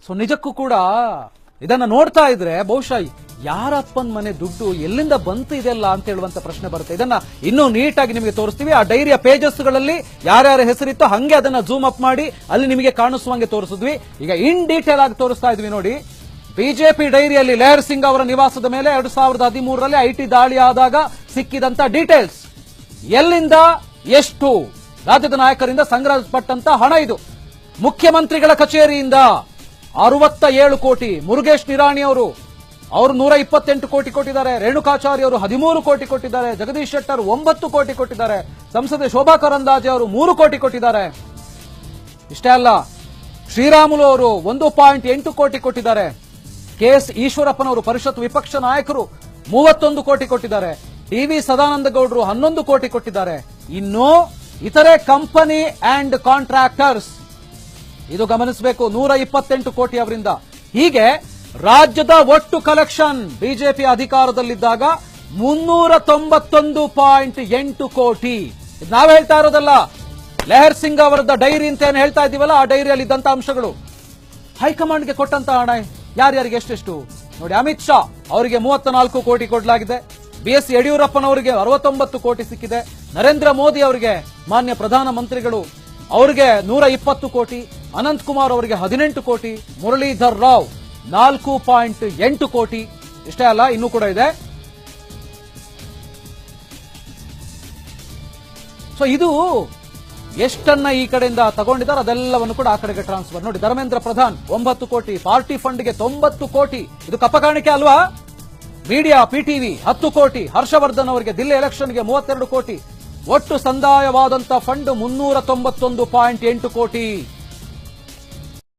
So ನಿಜಕ್ಕೂ ಕೂಡ ಇದನ್ನ ನೋಡ್ತಾ ಇದ್ರೆ ಬಹುಶಃ ಯಾರಪ್ಪನ್ ಮನೆ ದುಡ್ಡು ಎಲ್ಲಿಂದ ಬಂತು ಇದೆಲ್ಲ ಅಂತ ಹೇಳುವಂತ ಪ್ರಶ್ನೆ ಬರುತ್ತೆ. ಇದನ್ನ ಇನ್ನೂ ನೀಟಾಗಿ ನಿಮಗೆ ತೋರಿಸ್ತೀವಿ. ಆ ಡೈರಿಯ ಪೇಜಸ್ ಗಳಲ್ಲಿ ಯಾರ್ಯಾರ ಹೆಸರಿತ್ತೋ ಹಂಗೆ ಅದನ್ನ ಜೂಮ್ ಅಪ್ ಮಾಡಿ ಅಲ್ಲಿ ನಿಮಗೆ ಕಾಣಿಸುವಂಗೆ ತೋರಿಸಿದ್ವಿ. ಈಗ ಇನ್ ಡೀಟೇಲ್ ಆಗಿ ತೋರಿಸ್ತಾ ಇದ್ವಿ ನೋಡಿ. ಬಿಜೆಪಿ ಡೈರಿಯಲ್ಲಿ ಲೆಹರ್ ಸಿಂಗ್ ಅವರ ನಿವಾಸದ ಮೇಲೆ 2013ರಲ್ಲಿ ಐಟಿ ದಾಳಿ ಆದಾಗ ಸಿಕ್ಕಿದಂತ ಡೀಟೇಲ್ಸ್, ಎಲ್ಲಿಂದ ಎಷ್ಟು ರಾಜ್ಯದ ನಾಯಕರಿಂದ ಸಂಗ್ರಹಿಸಲ್ಪಟ್ಟಂತ ಹಣ ಇದು. ಮುಖ್ಯಮಂತ್ರಿಗಳ ಕಚೇರಿಯಿಂದ 67 ಕೋಟಿ, ಮುರುಗೇಶ್ ನಿರಾಣಿ ಅವರು 128 ಕೋಟಿ ಕೊಟ್ಟಿದ್ದಾರೆ, ರೇಣುಕಾಚಾರ್ಯ ಅವರು 13 ಕೋಟಿ ಕೊಟ್ಟಿದ್ದಾರೆ, ಜಗದೀಶ್ ಶೆಟ್ಟರ್ 9 ಕೋಟಿ ಕೊಟ್ಟಿದ್ದಾರೆ, ಸಂಸದೆ ಶೋಭಾ ಕರಂದ್ಲಾಜೆ ಅವರು 3 ಕೋಟಿ ಕೊಟ್ಟಿದ್ದಾರೆ. ಇಷ್ಟೇ ಅಲ್ಲ, ಶ್ರೀರಾಮುಲು ಅವರು 1.8 ಕೋಟಿ ಕೊಟ್ಟಿದ್ದಾರೆ. ಕೆಎಸ್ ಈಶ್ವರಪ್ಪನವರು ಪರಿಷತ್ ವಿಪಕ್ಷ ನಾಯಕರು 31 ಕೋಟಿ ಕೊಟ್ಟಿದ್ದಾರೆ. ಡಿವಿ ಸದಾನಂದ ಗೌಡರು 11 ಕೋಟಿ ಕೊಟ್ಟಿದ್ದಾರೆ. ಇನ್ನು ಇತರೆ ಕಂಪನಿ ಅಂಡ್ ಕಾಂಟ್ರಾಕ್ಟರ್ಸ್, ಇದು ಗಮನಿಸಬೇಕು, 128 ಕೋಟಿ ಅವರಿಂದ. ಹೀಗೆ ರಾಜ್ಯದ ಒಟ್ಟು ಕಲೆಕ್ಷನ್ ಬಿಜೆಪಿ ಅಧಿಕಾರದಲ್ಲಿದ್ದಾಗ 391.8 ಕೋಟಿ. ಇದು ನಾವು ಹೇಳ್ತಾ ಇರೋದಲ್ಲ, ಲೆಹರ್ ಸಿಂಗ್ ಅವರದ ಡೈರಿ ಅಂತ ಏನು ಹೇಳ್ತಾ ಇದ್ದೀವಲ್ಲ, ಆ ಡೈರಿಯಲ್ಲಿ ಇದ್ದಂತ ಅಂಶಗಳು. ಹೈಕಮಾಂಡ್ಗೆ ಕೊಟ್ಟಂತ ಹಣ ಯಾರ್ಯಾರಿಗೆ ಎಷ್ಟೆಷ್ಟು ನೋಡಿ. ಅಮಿತ್ ಶಾ ಅವರಿಗೆ 34 ಕೋಟಿ ಕೊಡಲಾಗಿದೆ. ಬಿಎಸ್ ಯಡಿಯೂರಪ್ಪನವರಿಗೆ 69 ಕೋಟಿ ಸಿಕ್ಕಿದೆ. ನರೇಂದ್ರ ಮೋದಿ ಅವರಿಗೆ, ಮಾನ್ಯ ಪ್ರಧಾನಮಂತ್ರಿಗಳು ಅವರಿಗೆ 120 ಕೋಟಿ, ಅನಂತ್ ಕುಮಾರ್ ಅವರಿಗೆ 18 ಕೋಟಿ, ಮುರಳೀಧರ್ ರಾವ್ 4.8 ಕೋಟಿ. ಇಷ್ಟೇ ಅಲ್ಲ, ಇನ್ನೂ ಕೂಡ ಇದೆ. ಸೊ ಇದು ಎಷ್ಟನ್ನ ಈ ಕಡೆಯಿಂದ ತಗೊಂಡಿದ್ದಾರೆ ಅದೆಲ್ಲವನ್ನು ಕೂಡ ಆ ಕಡೆಗೆ ಟ್ರಾನ್ಸ್ಫರ್. ನೋಡಿ, ಧರ್ಮೇಂದ್ರ ಪ್ರಧಾನ್ 9 ಕೋಟಿ, ಪಾರ್ಟಿ ಫಂಡ್ಗೆ 90 ಕೋಟಿ. ಇದು ಕಪ್ಪಕಾಣಿಕೆ ಅಲ್ವಾ? ಮೀಡಿಯಾ ಪಿಟಿವಿ 10 ಕೋಟಿ, ಹರ್ಷವರ್ಧನ್ ಅವರಿಗೆ ದಿಲ್ಲಿ ಎಲೆಕ್ಷನ್ಗೆ 32 ಕೋಟಿ. ಒಟ್ಟು ಸಂದಾಯವಾದಂತಹ ಫಂಡ್ 391.8 ಕೋಟಿ.